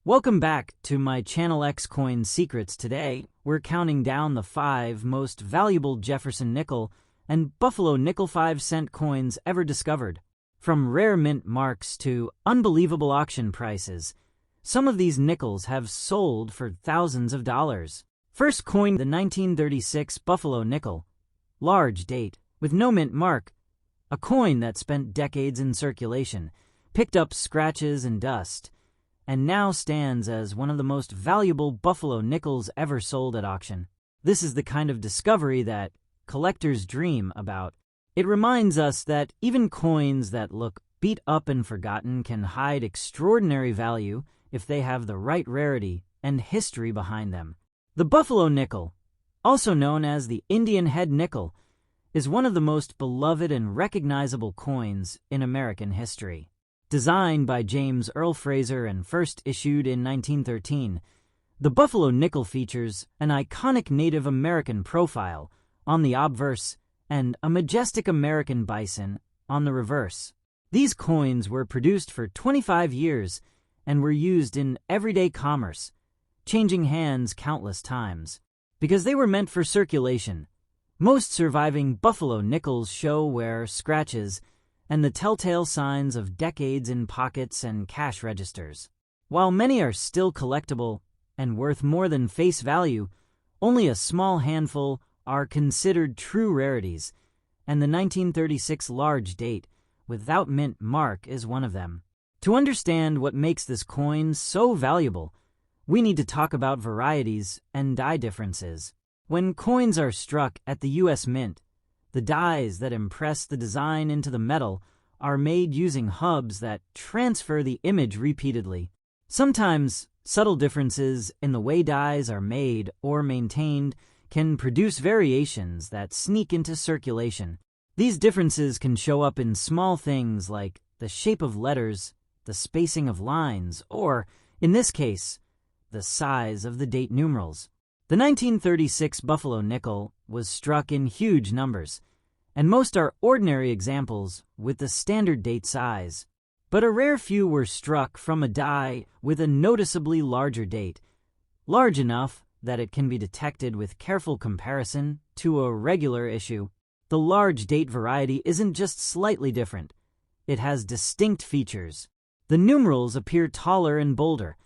Welcome back to my channel X Coin Secrets. Today, we're counting down the 5 most valuable Jefferson nickel and Buffalo nickel 5-cent coins ever discovered. From rare mint marks to unbelievable auction prices, some of these nickels have sold for thousands of dollars. First coin, the 1936 Buffalo nickel. Large date, with no mint mark. A coin that spent decades in circulation, picked up scratches and dust, and now stands as one of the most valuable Buffalo nickels ever sold at auction. This is the kind of discovery that collectors dream about. It reminds us that even coins that look beat up and forgotten can hide extraordinary value if they have the right rarity and history behind them. The Buffalo nickel, also known as the Indian head nickel, is one of the most beloved and recognizable coins in American history. Designed by James Earl Fraser and first issued in 1913, the Buffalo nickel features an iconic Native American profile on the obverse and a majestic American bison on the reverse. These coins were produced for 25 years and were used in everyday commerce, changing hands countless times. Because they were meant for circulation, most surviving Buffalo nickels show wear, scratches, and the telltale signs of decades in pockets and cash registers. While many are still collectible and worth more than face value, only a small handful are considered true rarities, and the 1936 large date without mint mark is one of them. To understand what makes this coin so valuable, we need to talk about varieties and die differences. When coins are struck at the U.S. Mint, the dies that impress the design into the metal are made using hubs that transfer the image repeatedly. Sometimes, subtle differences in the way dies are made or maintained can produce variations that sneak into circulation. These differences can show up in small things like the shape of letters, the spacing of lines, or, in this case, the size of the date numerals. The 1936 Buffalo nickel was struck in huge numbers, and most are ordinary examples with the standard date size. But a rare few were struck from a die with a noticeably larger date, large enough that it can be detected with careful comparison to a regular issue. The large date variety isn't just slightly different, it has distinct features. The numerals appear taller and bolder,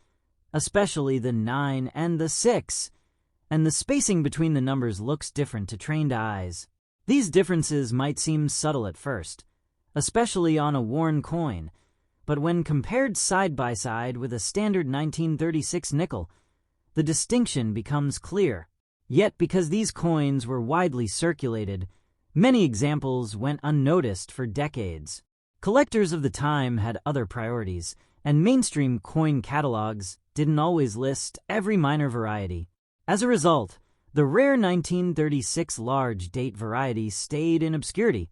especially the 9 and the 6, and the spacing between the numbers looks different to trained eyes. These differences might seem subtle at first, especially on a worn coin, but when compared side by side with a standard 1936 nickel, the distinction becomes clear. Yet because these coins were widely circulated, many examples went unnoticed for decades. Collectors of the time had other priorities, and mainstream coin catalogs didn't always list every minor variety. As a result, the rare 1936 large date variety stayed in obscurity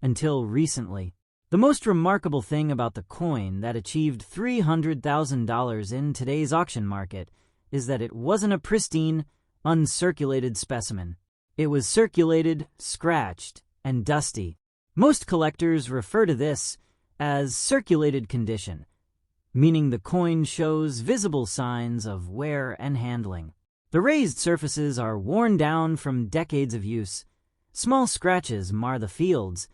until recently. The most remarkable thing about the coin that achieved $300,000 in today's auction market is that it wasn't a pristine, uncirculated specimen. It was circulated, scratched, and dusty. Most collectors refer to this as circulated condition, meaning the coin shows visible signs of wear and handling. The raised surfaces are worn down from decades of use, small scratches mar the fields,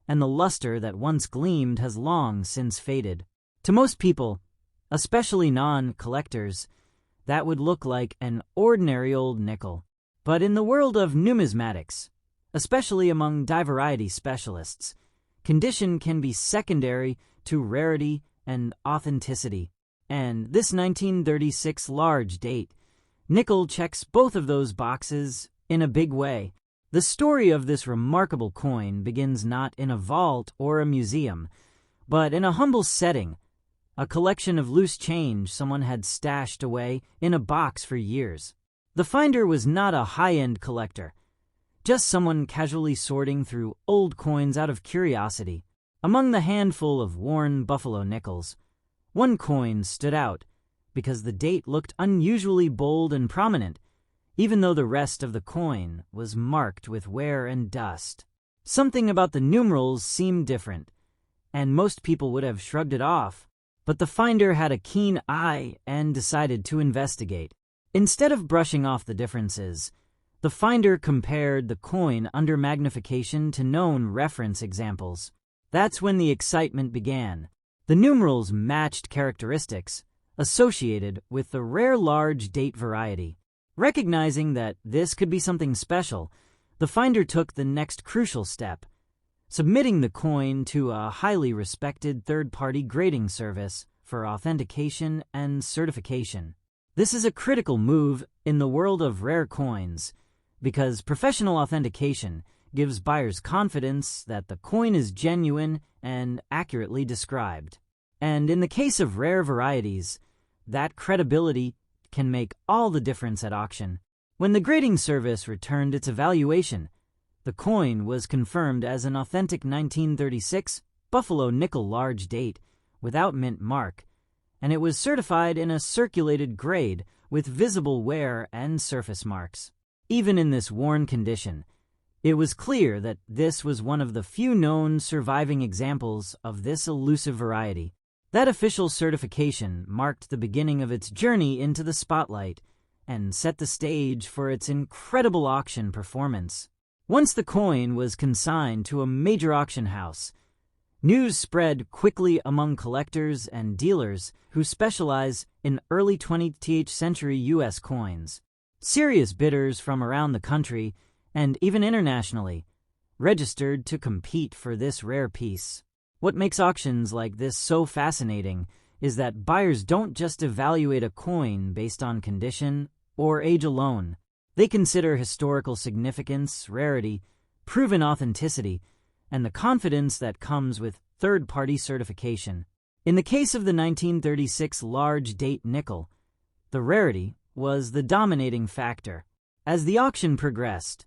and the luster that once gleamed has long since faded. To most people, especially non-collectors, that would look like an ordinary old nickel. But in the world of numismatics, especially among die variety specialists, condition can be secondary to rarity and authenticity. And this 1936 large date nickel checks both of those boxes in a big way. The story of this remarkable coin begins not in a vault or a museum, but in a humble setting, a collection of loose change someone had stashed away in a box for years. The finder was not a high-end collector, just someone casually sorting through old coins out of curiosity. Among the handful of worn Buffalo nickels, one coin stood out because the date looked unusually bold and prominent, even though the rest of the coin was marked with wear and dust. Something about the numerals seemed different, and most people would have shrugged it off. But the finder had a keen eye and decided to investigate. Instead of brushing off the differences, the finder compared the coin under magnification to known reference examples. That's when the excitement began. The numerals matched characteristics associated with the rare large date variety. Recognizing that this could be something special, the finder took the next crucial step, submitting the coin to a highly respected third-party grading service for authentication and certification. This is a critical move in the world of rare coins because professional authentication gives buyers confidence that the coin is genuine and accurately described. And in the case of rare varieties, that credibility can make all the difference at auction. When the grading service returned its evaluation, the coin was confirmed as an authentic 1936 Buffalo nickel large date without mint mark, and it was certified in a circulated grade with visible wear and surface marks. Even in this worn condition, it was clear that this was one of the few known surviving examples of this elusive variety. That official certification marked the beginning of its journey into the spotlight and set the stage for its incredible auction performance. Once the coin was consigned to a major auction house, news spread quickly among collectors and dealers who specialize in early 20th century U.S. coins. Serious bidders from around the country, and even internationally, registered to compete for this rare piece. What makes auctions like this so fascinating is that buyers don't just evaluate a coin based on condition or age alone. They consider historical significance, rarity, proven authenticity, and the confidence that comes with third-party certification. In the case of the 1936 large date nickel, the rarity was the dominating factor. As the auction progressed,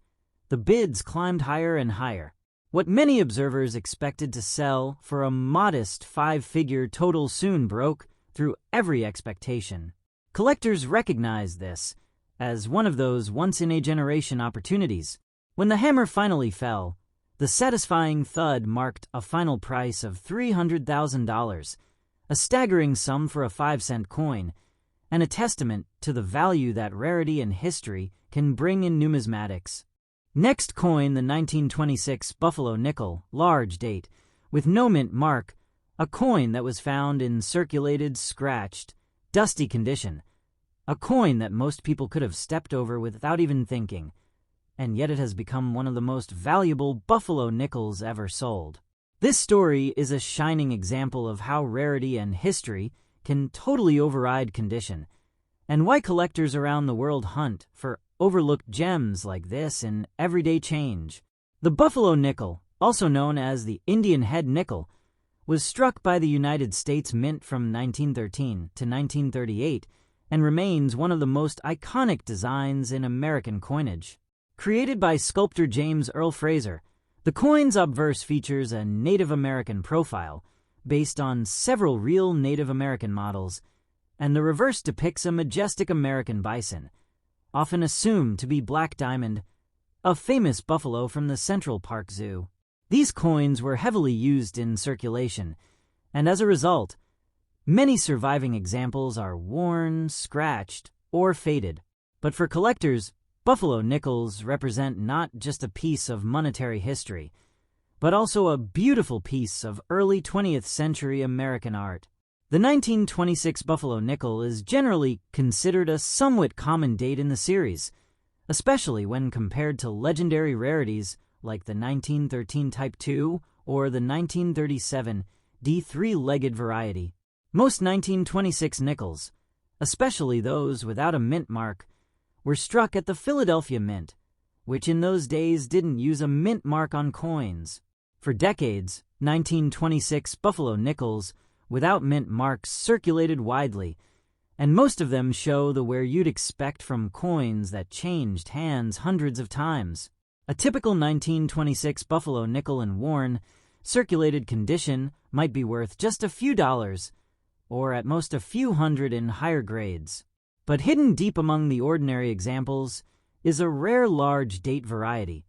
the bids climbed higher and higher. What many observers expected to sell for a modest five-figure total soon broke through every expectation. Collectors recognized this as one of those once-in-a-generation opportunities. When the hammer finally fell, the satisfying thud marked a final price of $300,000, a staggering sum for a 5-cent coin, and a testament to the value that rarity and history can bring in numismatics. Next coin, the 1926 Buffalo nickel, large date, with no mint mark, a coin that was found in circulated, scratched, dusty condition, a coin that most people could have stepped over without even thinking, and yet it has become one of the most valuable Buffalo nickels ever sold. This story is a shining example of how rarity and history can totally override condition, and why collectors around the world hunt for overlooked gems like this in everyday change. The Buffalo nickel, also known as the Indian head nickel, was struck by the United States Mint from 1913 to 1938 and remains one of the most iconic designs in American coinage. Created by sculptor James Earl Fraser, the coin's obverse features a Native American profile based on several real Native American models, and the reverse depicts a majestic American bison, often assumed to be Black Diamond, a famous buffalo from the Central Park Zoo. These coins were heavily used in circulation, and as a result, many surviving examples are worn, scratched, or faded. But for collectors, Buffalo nickels represent not just a piece of monetary history, but also a beautiful piece of early 20th century American art. The 1926 Buffalo nickel is generally considered a somewhat common date in the series, especially when compared to legendary rarities like the 1913 Type II or the 1937 D3-legged variety. Most 1926 nickels, especially those without a mint mark, were struck at the Philadelphia Mint, which in those days didn't use a mint mark on coins. For decades, 1926 Buffalo nickels without mint marks circulated widely, and most of them show the wear you'd expect from coins that changed hands hundreds of times. A typical 1926 Buffalo nickel in worn, circulated condition might be worth just a few dollars, or at most a few hundred in higher grades. But hidden deep among the ordinary examples is a rare large date variety,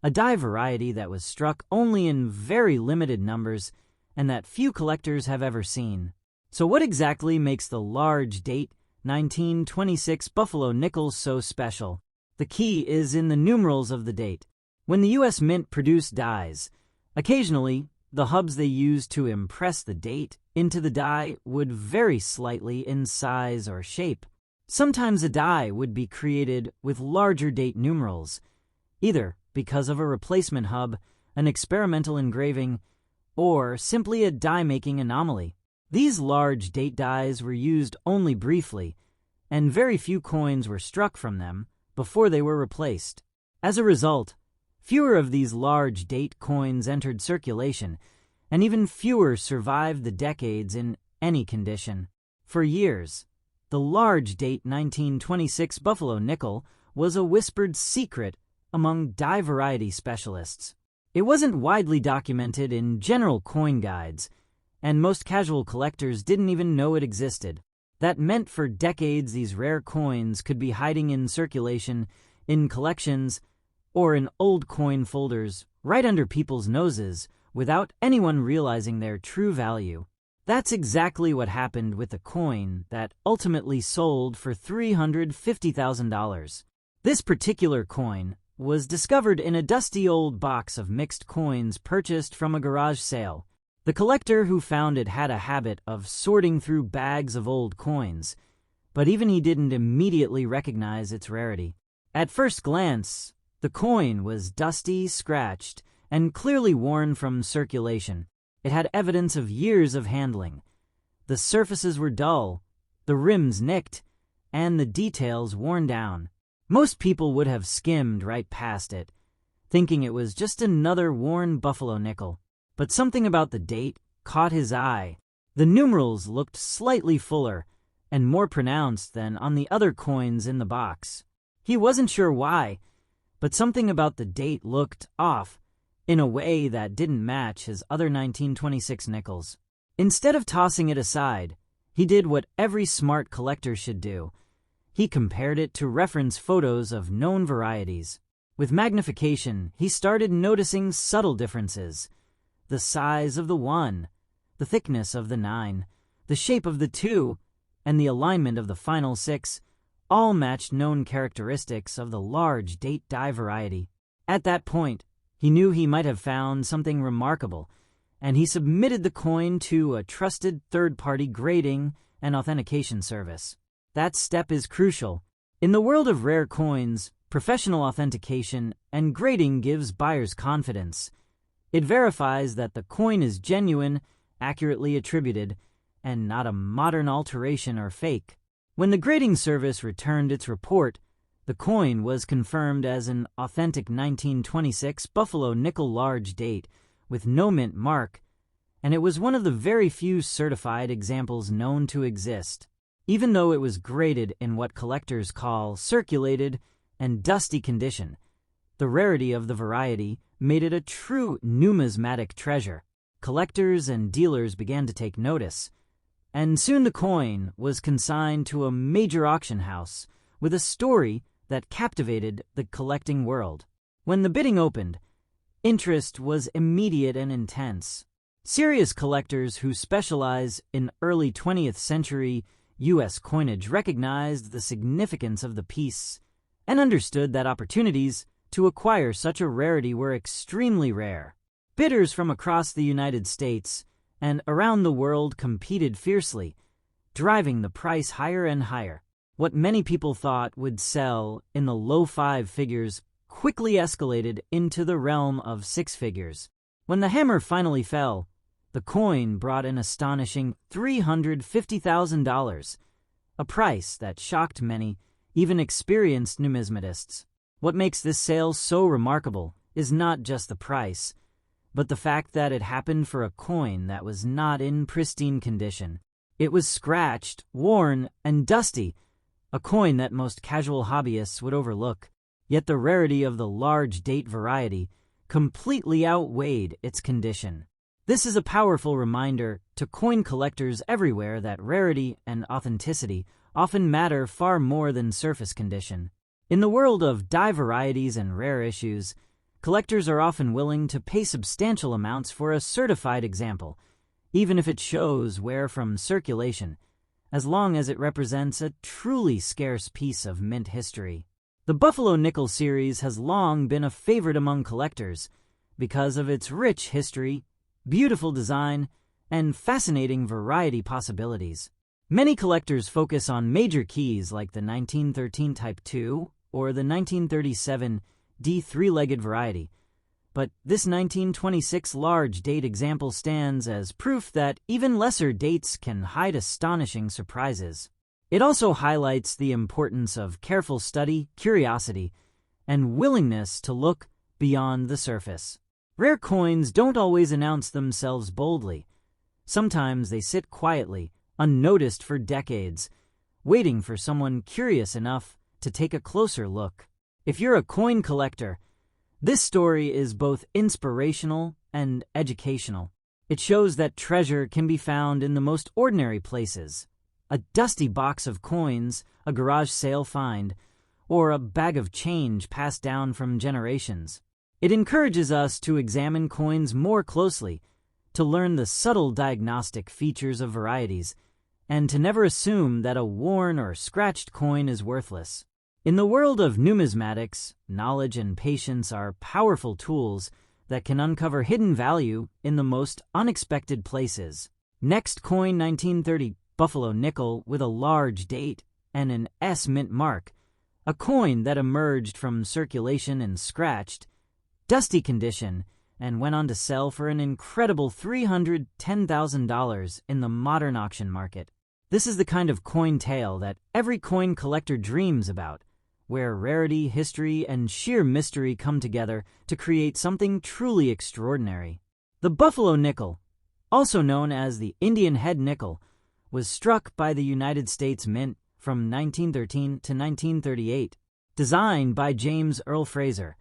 a die variety that was struck only in very limited numbers and that few collectors have ever seen. So what exactly makes the large date 1926 Buffalo nickel so special? The key is in the numerals of the date. When the U.S. Mint produced dies, occasionally the hubs they used to impress the date into the die would vary slightly in size or shape. Sometimes a die would be created with larger date numerals, either because of a replacement hub, an experimental engraving, or simply a die-making anomaly. These large date dies were used only briefly, and very few coins were struck from them before they were replaced. As a result, fewer of these large date coins entered circulation, and even fewer survived the decades in any condition. For years, the large date 1926 Buffalo nickel was a whispered secret among die variety specialists. It wasn't widely documented in general coin guides, and most casual collectors didn't even know it existed. That meant for decades these rare coins could be hiding in circulation, in collections, or in old coin folders right under people's noses without anyone realizing their true value. That's exactly what happened with the coin that ultimately sold for $350,000. This particular coin was discovered in a dusty old box of mixed coins purchased from a garage sale. The collector who found it had a habit of sorting through bags of old coins, but even he didn't immediately recognize its rarity. At first glance, the coin was dusty, scratched, and clearly worn from circulation. It had evidence of years of handling. The surfaces were dull, the rims nicked, and the details worn down. Most people would have skimmed right past it, thinking it was just another worn Buffalo nickel. But something about the date caught his eye. The numerals looked slightly fuller and more pronounced than on the other coins in the box. He wasn't sure why, but something about the date looked off in a way that didn't match his other 1926 nickels. Instead of tossing it aside, he did what every smart collector should do. He compared it to reference photos of known varieties. With magnification, he started noticing subtle differences. The size of the 1, the thickness of the 9, the shape of the 2, and the alignment of the final 6 all matched known characteristics of the large date die variety. At that point, he knew he might have found something remarkable, and he submitted the coin to a trusted third-party grading and authentication service. That step is crucial. In the world of rare coins, professional authentication and grading gives buyers confidence. It verifies that the coin is genuine, accurately attributed, and not a modern alteration or fake. When the grading service returned its report, the coin was confirmed as an authentic 1926 Buffalo nickel large date with no mint mark, and it was one of the very few certified examples known to exist. Even though it was graded in what collectors call circulated and dusty condition, the rarity of the variety made it a true numismatic treasure. Collectors and dealers began to take notice, and soon the coin was consigned to a major auction house with a story that captivated the collecting world. When the bidding opened, interest was immediate and intense. Serious collectors who specialize in early 20th century U.S. coinage recognized the significance of the piece and understood that opportunities to acquire such a rarity were extremely rare. Bidders from across the United States and around the world competed fiercely, driving the price higher and higher. What many people thought would sell in the low 5 figures quickly escalated into the realm of 6 figures. When the hammer finally fell, the coin brought an astonishing $350,000, a price that shocked many, even experienced numismatists. What makes this sale so remarkable is not just the price, but the fact that it happened for a coin that was not in pristine condition. It was scratched, worn, and dusty, a coin that most casual hobbyists would overlook. Yet the rarity of the large date variety completely outweighed its condition. This is a powerful reminder to coin collectors everywhere that rarity and authenticity often matter far more than surface condition. In the world of die varieties and rare issues, collectors are often willing to pay substantial amounts for a certified example, even if it shows wear from circulation, as long as it represents a truly scarce piece of mint history. The Buffalo nickel series has long been a favorite among collectors because of its rich history, beautiful design, and fascinating variety possibilities. Many collectors focus on major keys like the 1913 Type II or the 1937 D three-legged variety, but this 1926 large date example stands as proof that even lesser dates can hide astonishing surprises. It also highlights the importance of careful study, curiosity, and willingness to look beyond the surface. Rare coins don't always announce themselves boldly. Sometimes they sit quietly, unnoticed for decades, waiting for someone curious enough to take a closer look. If you're a coin collector, this story is both inspirational and educational. It shows that treasure can be found in the most ordinary places. A dusty box of coins, a garage sale find, or a bag of change passed down from generations. It encourages us to examine coins more closely, to learn the subtle diagnostic features of varieties, and to never assume that a worn or scratched coin is worthless. In the world of numismatics, knowledge and patience are powerful tools that can uncover hidden value in the most unexpected places. Next coin, 1930 Buffalo nickel with a large date and an S mint mark, a coin that emerged from circulation in scratched, dusty condition and went on to sell for an incredible $310,000 in the modern auction market. This is the kind of coin tale that every coin collector dreams about, where rarity, history, and sheer mystery come together to create something truly extraordinary. The Buffalo nickel, also known as the Indian head nickel, was struck by the United States Mint from 1913 to 1938. Designed by James Earl Fraser,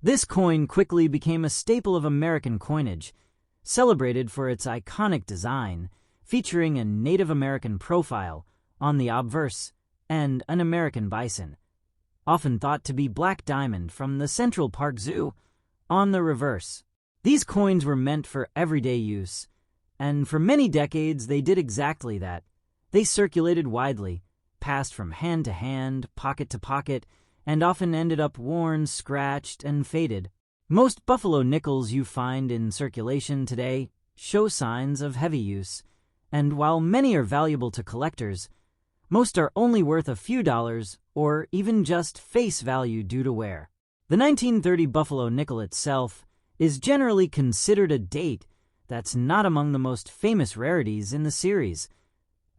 this coin quickly became a staple of American coinage, celebrated for its iconic design, featuring a Native American profile on the obverse and an American bison, often thought to be Black Diamond from the Central Park Zoo, on the reverse. These coins were meant for everyday use, and for many decades they did exactly that. They circulated widely, passed from hand to hand, pocket to pocket, and often ended up worn, scratched, and faded. Most Buffalo nickels you find in circulation today show signs of heavy use, and while many are valuable to collectors, most are only worth a few dollars or even just face value due to wear. The 1930 Buffalo nickel itself is generally considered a date that's not among the most famous rarities in the series,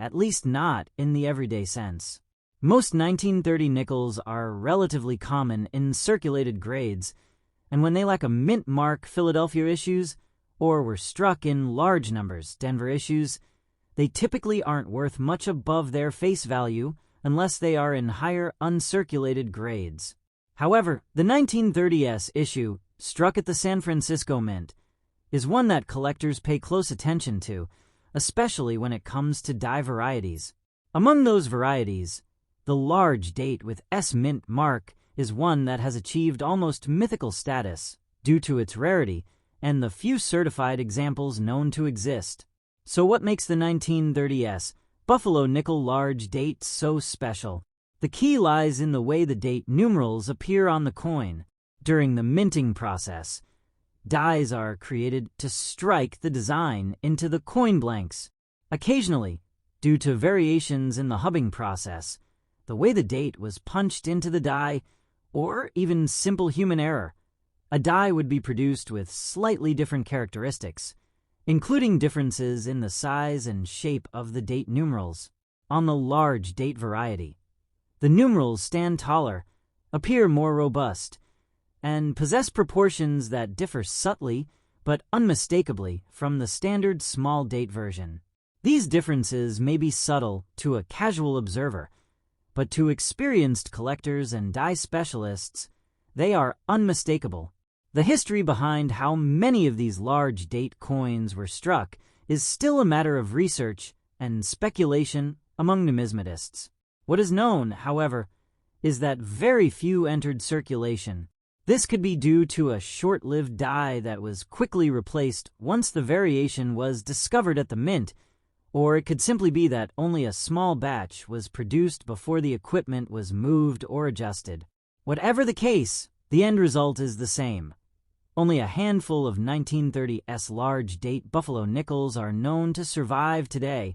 at least not in the everyday sense. Most 1930 nickels are relatively common in circulated grades, and when they lack a mint mark Philadelphia issues, or were struck in large numbers Denver issues, they typically aren't worth much above their face value unless they are in higher uncirculated grades. However, the 1930s issue, struck at the San Francisco Mint, is one that collectors pay close attention to, especially when it comes to die varieties. Among those varieties, the large date with S mint mark is one that has achieved almost mythical status due to its rarity and the few certified examples known to exist. So what makes the 1930s Buffalo nickel large date so special? The key lies in the way the date numerals appear on the coin. During the minting process, dies are created to strike the design into the coin blanks. Occasionally, due to variations in the hubbing process, the way the date was punched into the die, or even simple human error, a die would be produced with slightly different characteristics, including differences in the size and shape of the date numerals. On the large date variety, the numerals stand taller, appear more robust, and possess proportions that differ subtly but unmistakably from the standard small date version. These differences may be subtle to a casual observer, but to experienced collectors and die specialists, they are unmistakable. The history behind how many of these large date coins were struck is still a matter of research and speculation among numismatists. What is known, however, is that very few entered circulation, This could be due to a short-lived die that was quickly replaced once the variation was discovered at the mint, or it could simply be that only a small batch was produced before the equipment was moved or adjusted. Whatever the case, the end result is the same. Only a handful of 1930s large date Buffalo Nickels are known to survive today,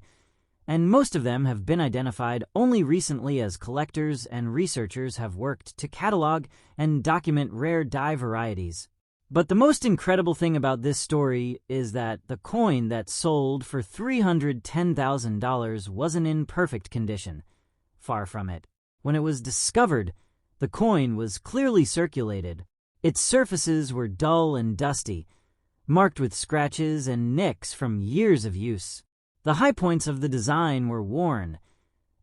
and most of them have been identified only recently as collectors and researchers have worked to catalog and document rare die varieties. But the most incredible thing about this story is that the coin that sold for $310,000 wasn't in perfect condition. Far from it. When it was discovered, the coin was clearly circulated. Its surfaces were dull and dusty, marked with scratches and nicks from years of use. The high points of the design were worn,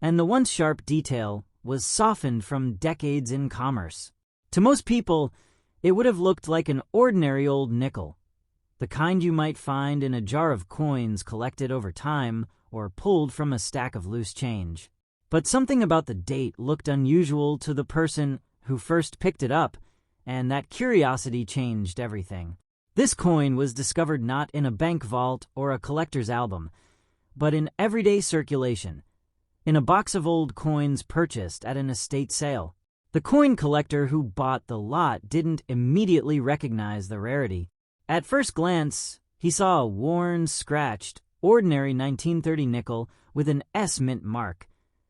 and the once sharp detail was softened from decades in commerce. To most people, it would have looked like an ordinary old nickel, the kind you might find in a jar of coins collected over time or pulled from a stack of loose change. But something about the date looked unusual to the person who first picked it up, and that curiosity changed everything. This coin was discovered not in a bank vault or a collector's album, but in everyday circulation, in a box of old coins purchased at an estate sale. The coin collector who bought the lot didn't immediately recognize the rarity. At first glance, he saw a worn, scratched, ordinary 1930 nickel with an S mint mark,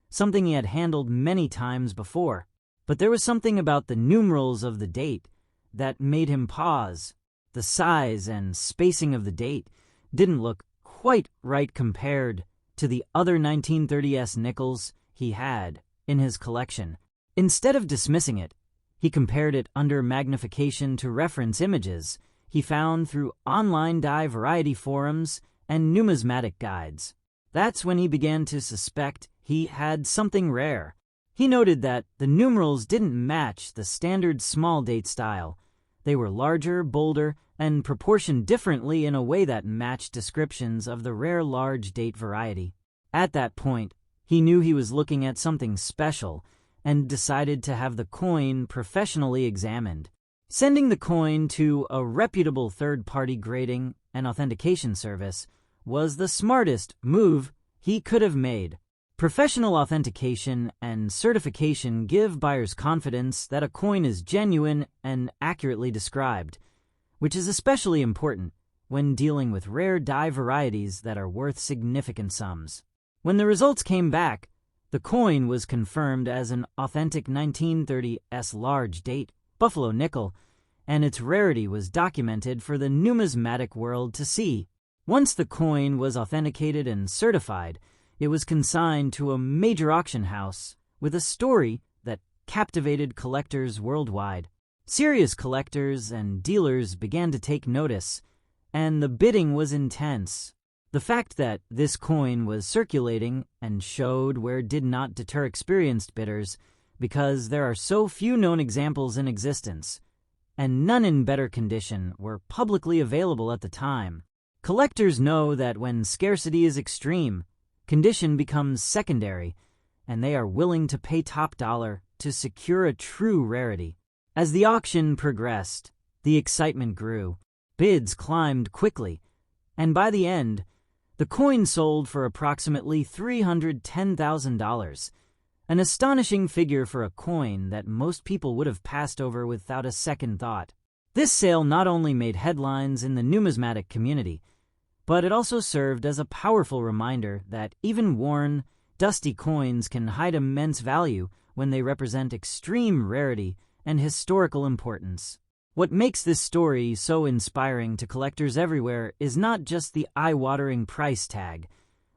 something he had handled many times before. But there was something about the numerals of the date that made him pause. The size and spacing of the date didn't look quite right compared to the other 1930s nickels he had in his collection. Instead of dismissing it, he compared it under magnification to reference images he found through online die variety forums and numismatic guides. That's when he began to suspect he had something rare. He noted that the numerals didn't match the standard small date style. They were larger, bolder, and proportioned differently in a way that matched descriptions of the rare large date variety. At that point, he knew he was looking at something special and decided to have the coin professionally examined. Sending the coin to a reputable third-party grading and authentication service was the smartest move he could have made. Professional authentication and certification give buyers confidence that a coin is genuine and accurately described, which is especially important when dealing with rare die varieties that are worth significant sums. When the results came back, the coin was confirmed as an authentic 1930s large date Buffalo nickel, and its rarity was documented for the numismatic world to see. Once the coin was authenticated and certified, it was consigned to a major auction house with a story that captivated collectors worldwide. Serious collectors and dealers began to take notice, and the bidding was intense. The fact that this coin was circulating and showed where did not deter experienced bidders, because there are so few known examples in existence, and none in better condition were publicly available at the time. Collectors know that when scarcity is extreme, condition becomes secondary, and they are willing to pay top dollar to secure a true rarity. As the auction progressed, the excitement grew. Bids climbed quickly, and by the end, the coin sold for approximately $310,000, an astonishing figure for a coin that most people would have passed over without a second thought. This sale not only made headlines in the numismatic community, but it also served as a powerful reminder that even worn, dusty coins can hide immense value when they represent extreme rarity and historical importance. What makes this story so inspiring to collectors everywhere is not just the eye-watering price tag,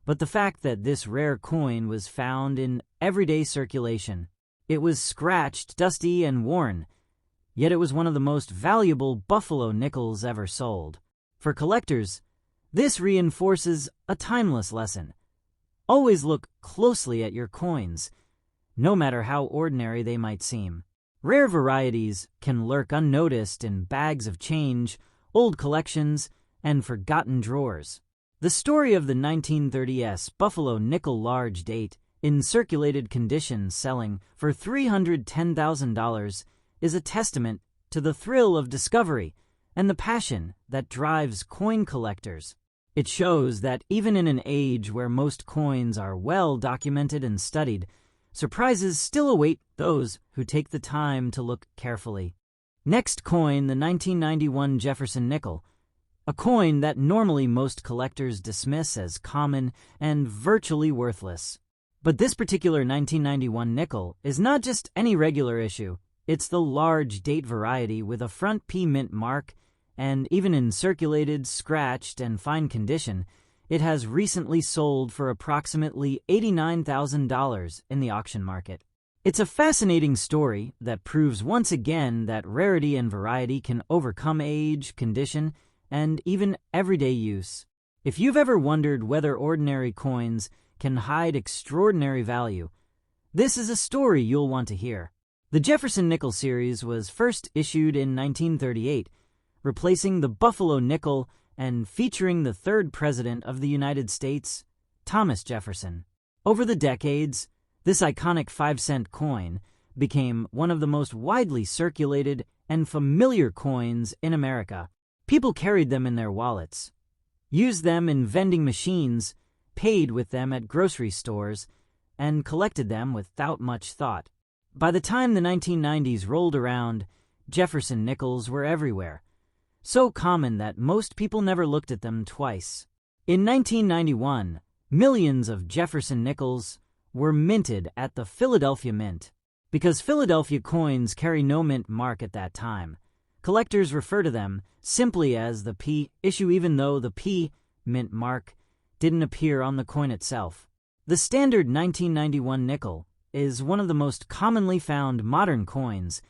but the fact that this rare coin was found in everyday circulation. It was scratched, dusty, and worn, yet it was one of the most valuable Buffalo nickels ever sold. For collectors, this reinforces a timeless lesson. Always look closely at your coins, no matter how ordinary they might seem. Rare varieties can lurk unnoticed in bags of change, old collections, and forgotten drawers. The story of the 1930s Buffalo nickel large date in circulated condition selling for $310,000 is a testament to the thrill of discovery and the passion that drives coin collectors. It shows that even in an age where most coins are well documented and studied, surprises still await those who take the time to look carefully. Next coin, the 1991 Jefferson Nickel, a coin that normally most collectors dismiss as common and virtually worthless. But this particular 1991 nickel is not just any regular issue. It's the large date variety with a front P mint mark, and even in circulated, scratched, and fine condition, it has recently sold for approximately $89,000 in the auction market. It's a fascinating story that proves once again that rarity and variety can overcome age, condition, and even everyday use. If you've ever wondered whether ordinary coins can hide extraordinary value, this is a story you'll want to hear. The Jefferson Nickel series was first issued in 1938, replacing the Buffalo nickel and featuring the third president of the United States, Thomas Jefferson. Over the decades, this iconic 5-cent coin became one of the most widely circulated and familiar coins in America. People carried them in their wallets, used them in vending machines, paid with them at grocery stores, and collected them without much thought. By the time the 1990s rolled around, Jefferson nickels were everywhere, so common that most people never looked at them twice. In 1991, millions of Jefferson nickels were minted at the Philadelphia Mint. Because Philadelphia coins carry no mint mark at that time, collectors refer to them simply as the P issue, even though the P mint mark didn't appear on the coin itself. The standard 1991 nickel is one of the most commonly found modern coins,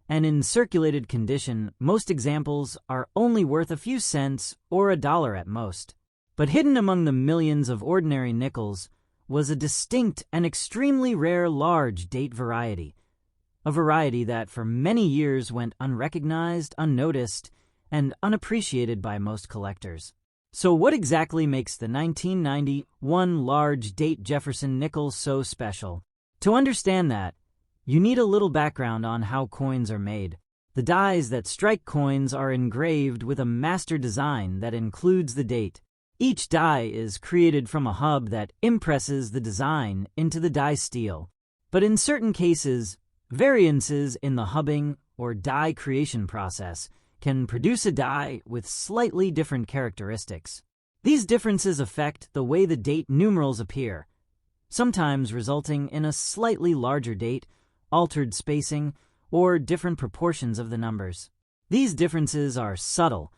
and in circulated condition, most examples are only worth a few cents or $1 at most. But hidden among the millions of ordinary nickels was a distinct and extremely rare large date variety, a variety that for many years went unrecognized, unnoticed, and unappreciated by most collectors. So what exactly makes the 1991 large date Jefferson nickel so special? To understand that, you need a little background on how coins are made. The dies that strike coins are engraved with a master design that includes the date. Each die is created from a hub that impresses the design into the die steel. But in certain cases, variances in the hubbing or die creation process can produce a die with slightly different characteristics. These differences affect the way the date numerals appear, sometimes resulting in a slightly larger date, altered spacing, or different proportions of the numbers. These differences are subtle,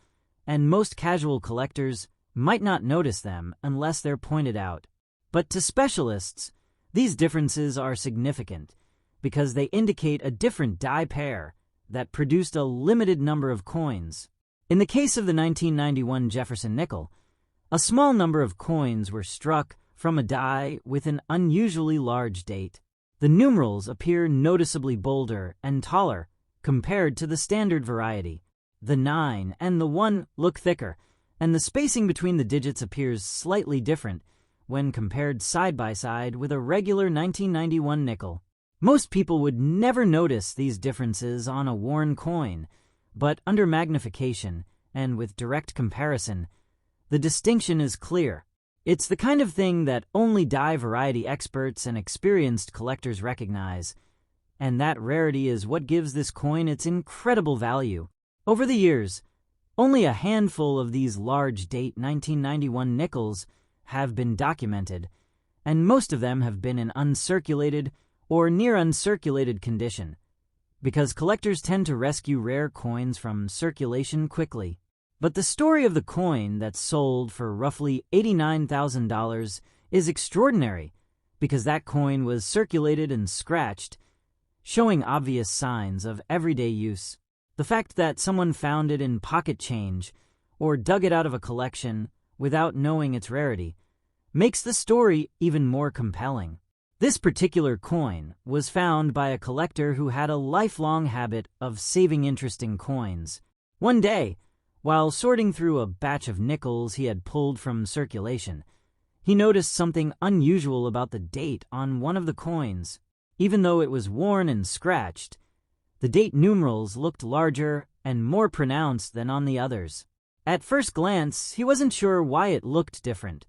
and most casual collectors might not notice them unless they're pointed out. But to specialists, these differences are significant because they indicate a different die pair that produced a limited number of coins. In the case of the 1991 Jefferson nickel, a small number of coins were struck from a die with an unusually large date. The numerals appear noticeably bolder and taller compared to the standard variety. The 9 and the 1 look thicker, and the spacing between the digits appears slightly different when compared side by side with a regular 1991 nickel. Most people would never notice these differences on a worn coin, but under magnification and with direct comparison, the distinction is clear. It's the kind of thing that only die variety experts and experienced collectors recognize, and that rarity is what gives this coin its incredible value. Over the years, only a handful of these large date 1991 nickels have been documented, and most of them have been in uncirculated or near uncirculated condition, because collectors tend to rescue rare coins from circulation quickly. But the story of the coin that sold for roughly $89,000 is extraordinary because that coin was circulated and scratched, showing obvious signs of everyday use. The fact that someone found it in pocket change or dug it out of a collection without knowing its rarity makes the story even more compelling. This particular coin was found by a collector who had a lifelong habit of saving interesting coins. One day, while sorting through a batch of nickels he had pulled from circulation, he noticed something unusual about the date on one of the coins. Even though it was worn and scratched, The date numerals looked larger and more pronounced than on the others. At first glance, he wasn't sure why it looked different,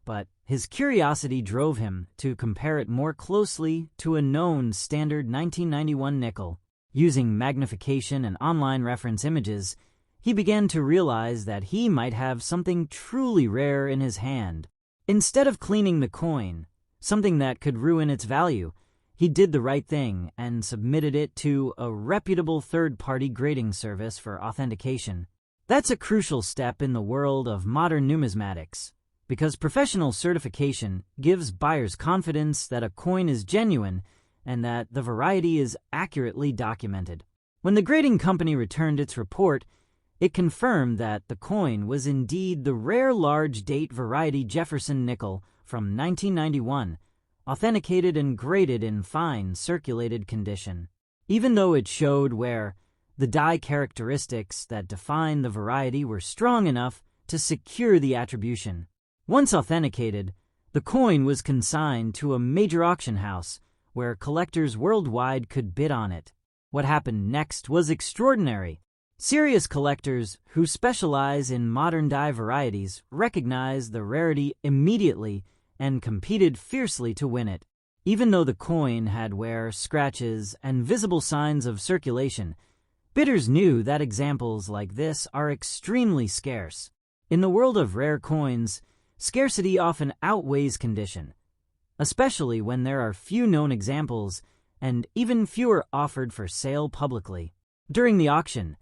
but his curiosity drove him to compare it more closely to a known standard 1991 nickel. Using magnification and online reference images, he began to realize that he might have something truly rare in his hand. Instead of cleaning the coin, something that could ruin its value, he did the right thing and submitted it to a reputable third-party grading service for authentication. That's a crucial step in the world of modern numismatics, because professional certification gives buyers confidence that a coin is genuine and that the variety is accurately documented. When the grading company returned its report, it confirmed that the coin was indeed the rare large date variety Jefferson nickel from 1991, authenticated and graded in fine circulated condition. Even though it showed where the die characteristics that define the variety were strong enough to secure the attribution. Once authenticated, the coin was consigned to a major auction house where collectors worldwide could bid on it. What happened next was extraordinary. Serious collectors who specialize in modern die varieties recognized the rarity immediately and competed fiercely to win it. Even though the coin had wear, scratches, and visible signs of circulation, bidders knew that examples like this are extremely scarce. In the world of rare coins, scarcity often outweighs condition, especially when there are few known examples and even fewer offered for sale publicly. During the auction,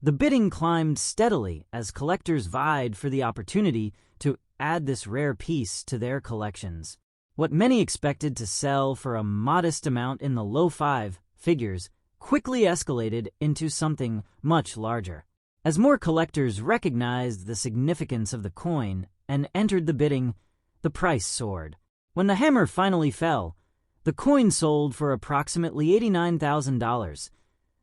the bidding climbed steadily as collectors vied for the opportunity to add this rare piece to their collections. What many expected to sell for a modest amount in the low five figures quickly escalated into something much larger. As more collectors recognized the significance of the coin and entered the bidding, the price soared. When the hammer finally fell, the coin sold for approximately $89,000,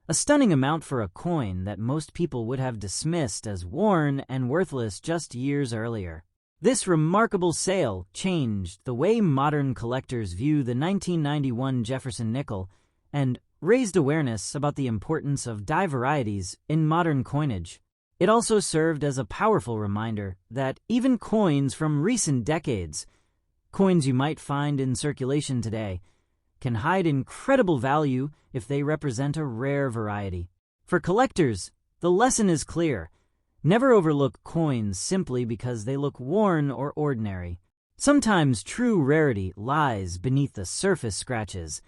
a stunning amount for a coin that most people would have dismissed as worn and worthless just years earlier. This remarkable sale changed the way modern collectors view the 1991 Jefferson nickel and raised awareness about the importance of die varieties in modern coinage. It also served as a powerful reminder that even coins from recent decades, coins you might find in circulation today, can hide incredible value if they represent a rare variety. For collectors, the lesson is clear. Never overlook coins simply because they look worn or ordinary. Sometimes true rarity lies beneath the surface scratches,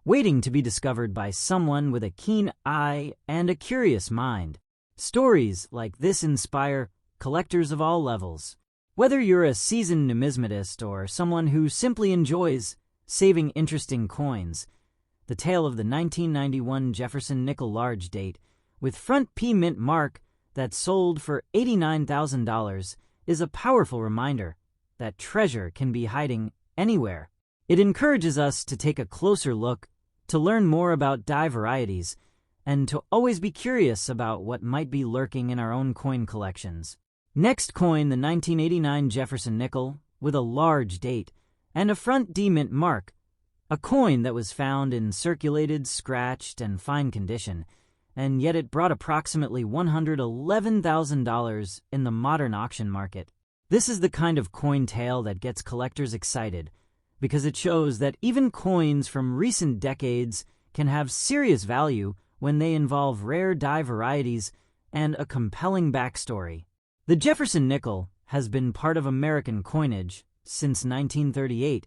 waiting to be discovered by someone with a keen eye and a curious mind. Stories like this inspire collectors of all levels. Whether you're a seasoned numismatist or someone who simply enjoys saving interesting coins, the tale of the 1991 Jefferson nickel large date with front P mint mark that sold for $89,000 is a powerful reminder that treasure can be hiding anywhere. It encourages us to take a closer look, to learn more about die varieties, and to always be curious about what might be lurking in our own coin collections. Next coin, the 1989 Jefferson nickel with a large date and a front D mint mark, a coin that was found in circulated, scratched, and fine condition, and yet it brought approximately $111,000 in the modern auction market. This is the kind of coin tale that gets collectors excited, because it shows that even coins from recent decades can have serious value when they involve rare die varieties and a compelling backstory. The Jefferson nickel has been part of American coinage since 1938,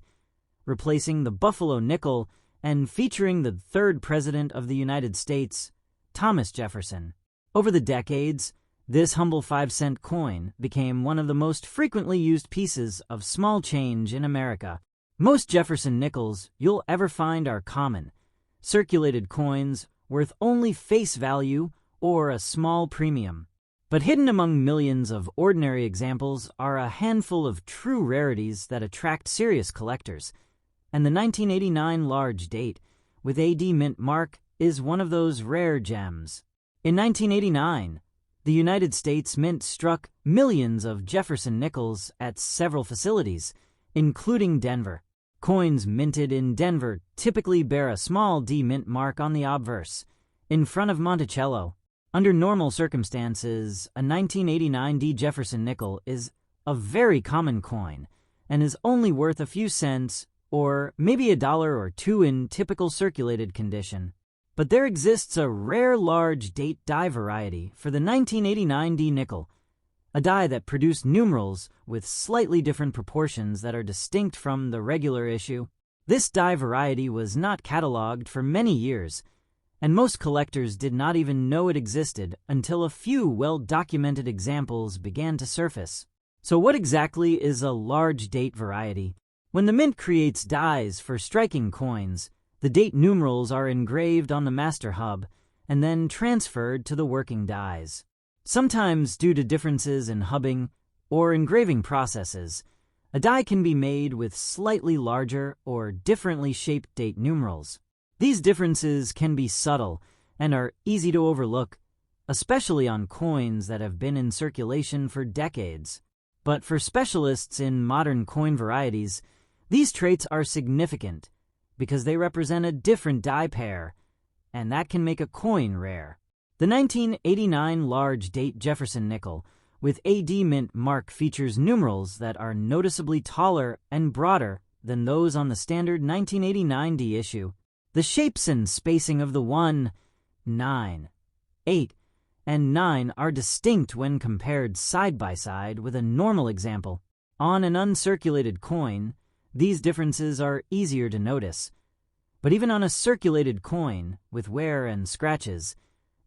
replacing the Buffalo nickel and featuring the third president of the United States, Thomas Jefferson. Over the decades, this humble 5-cent coin became one of the most frequently used pieces of small change in America. Most Jefferson nickels you'll ever find are common, circulated coins worth only face value or a small premium. But hidden among millions of ordinary examples are a handful of true rarities that attract serious collectors, and the 1989 large date with AD mint mark is one of those rare gems. In 1989, the United States Mint struck millions of Jefferson nickels at several facilities, including Denver. Coins minted in Denver typically bear a small D mint mark on the obverse, in front of Monticello. Under normal circumstances, a 1989 D. Jefferson nickel is a very common coin and is only worth a few cents or maybe $1 or $2 in typical circulated condition. But there exists a rare large date die variety for the 1989 D nickel, a die that produced numerals with slightly different proportions that are distinct from the regular issue. This die variety was not cataloged for many years, and most collectors did not even know it existed until a few well-documented examples began to surface. So what exactly is a large date variety? When the mint creates dies for striking coins, the date numerals are engraved on the master hub and then transferred to the working dies. Sometimes, due to differences in hubbing or engraving processes, a die can be made with slightly larger or differently shaped date numerals. These differences can be subtle and are easy to overlook, especially on coins that have been in circulation for decades. But for specialists in modern coin varieties, these traits are significant because they represent a different die pair, and that can make a coin rare. The 1989 large date Jefferson nickel with AD mint mark features numerals that are noticeably taller and broader than those on the standard 1989 D issue. The shapes and spacing of the 1, 9, 8, and 9 are distinct when compared side by side with a normal example. On an uncirculated coin, these differences are easier to notice. But even on a circulated coin with wear and scratches,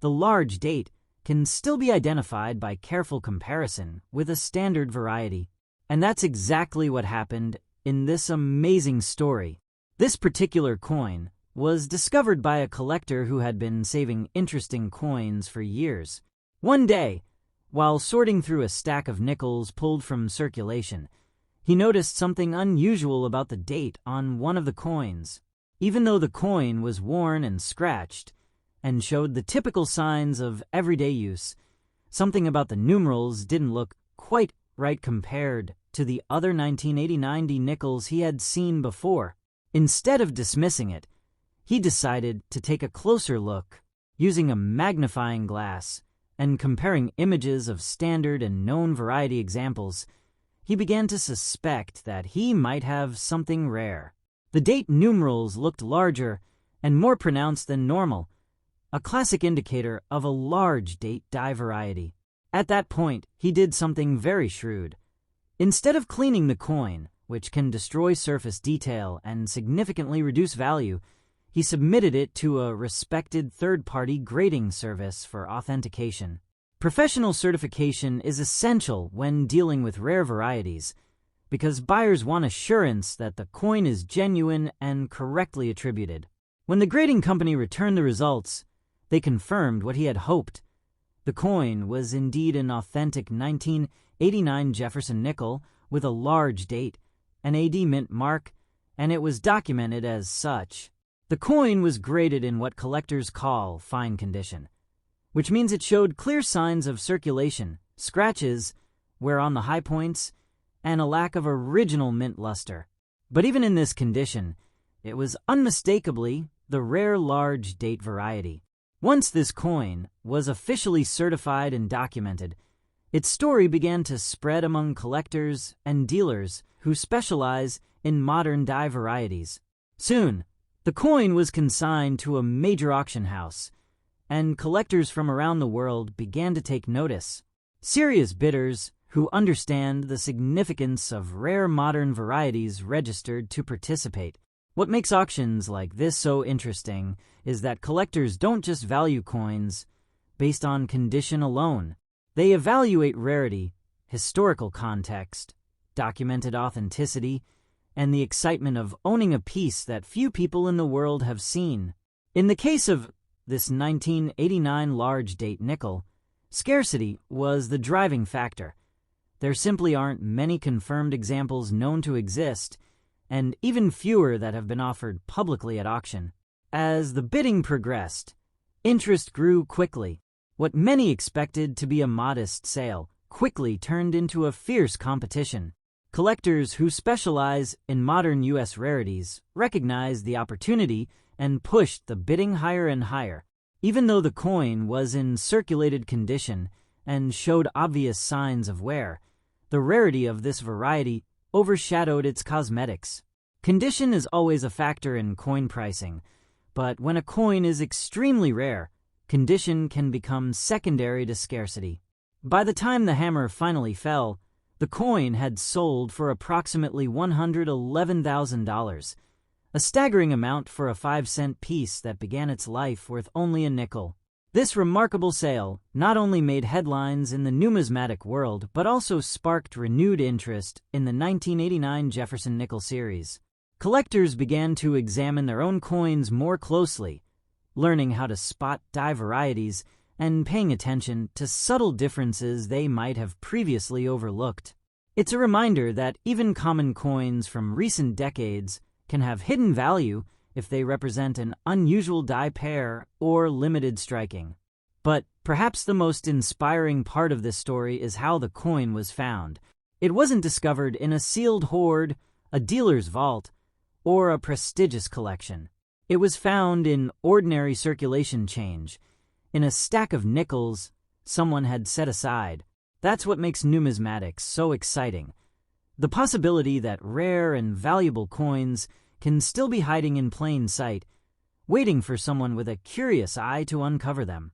the large date can still be identified by careful comparison with a standard variety. And that's exactly what happened in this amazing story. This particular coin was discovered by a collector who had been saving interesting coins for years. One day, while sorting through a stack of nickels pulled from circulation, he noticed something unusual about the date on one of the coins. Even though the coin was worn and scratched and showed the typical signs of everyday use, something about the numerals didn't look quite right compared to the other 1989 D nickels he had seen before. Instead of dismissing it, he decided to take a closer look, using a magnifying glass and comparing images of standard and known variety examples. He began to suspect that he might have something rare. The date numerals looked larger and more pronounced than normal, a classic indicator of a large date die variety. At that point, he did something very shrewd. Instead of cleaning the coin, which can destroy surface detail and significantly reduce value, he submitted it to a respected third-party grading service for authentication. Professional certification is essential when dealing with rare varieties because buyers want assurance that the coin is genuine and correctly attributed. When the grading company returned the results, they confirmed what he had hoped. The coin was indeed an authentic 1989 Jefferson nickel with a large date, an AD mint mark, and it was documented as such. The coin was graded in what collectors call fine condition, which means it showed clear signs of circulation, scratches, wear on the high points, and a lack of original mint luster. But even in this condition, it was unmistakably the rare large date variety. Once this coin was officially certified and documented, its story began to spread among collectors and dealers who specialize in modern die varieties. Soon, the coin was consigned to a major auction house, and collectors from around the world began to take notice. Serious bidders who understand the significance of rare modern varieties registered to participate. What makes auctions like this so interesting is that collectors don't just value coins based on condition alone. They evaluate rarity, historical context, documented authenticity, and the excitement of owning a piece that few people in the world have seen. In the case of this 1989 large date nickel, scarcity was the driving factor. There simply aren't many confirmed examples known to exist, and even fewer that have been offered publicly at auction. As the bidding progressed, interest grew quickly. What many expected to be a modest sale quickly turned into a fierce competition. Collectors who specialize in modern U.S. rarities recognized the opportunity and pushed the bidding higher and higher. Even though the coin was in circulated condition and showed obvious signs of wear, the rarity of this variety overshadowed its cosmetics. Condition is always a factor in coin pricing, but when a coin is extremely rare, condition can become secondary to scarcity. By the time the hammer finally fell, the coin had sold for approximately $111,000, a staggering amount for a 5-cent piece that began its life worth only a nickel. This remarkable sale not only made headlines in the numismatic world, but also sparked renewed interest in the 1989 Jefferson Nickel series. Collectors began to examine their own coins more closely, learning how to spot die varieties and paying attention to subtle differences they might have previously overlooked. It's a reminder that even common coins from recent decades can have hidden value if they represent an unusual die pair or limited striking. But perhaps the most inspiring part of this story is how the coin was found. It wasn't discovered in a sealed hoard, a dealer's vault, or a prestigious collection. It was found in ordinary circulation change, in a stack of nickels someone had set aside. That's what makes numismatics so exciting. The possibility that rare and valuable coins can still be hiding in plain sight, waiting for someone with a curious eye to uncover them.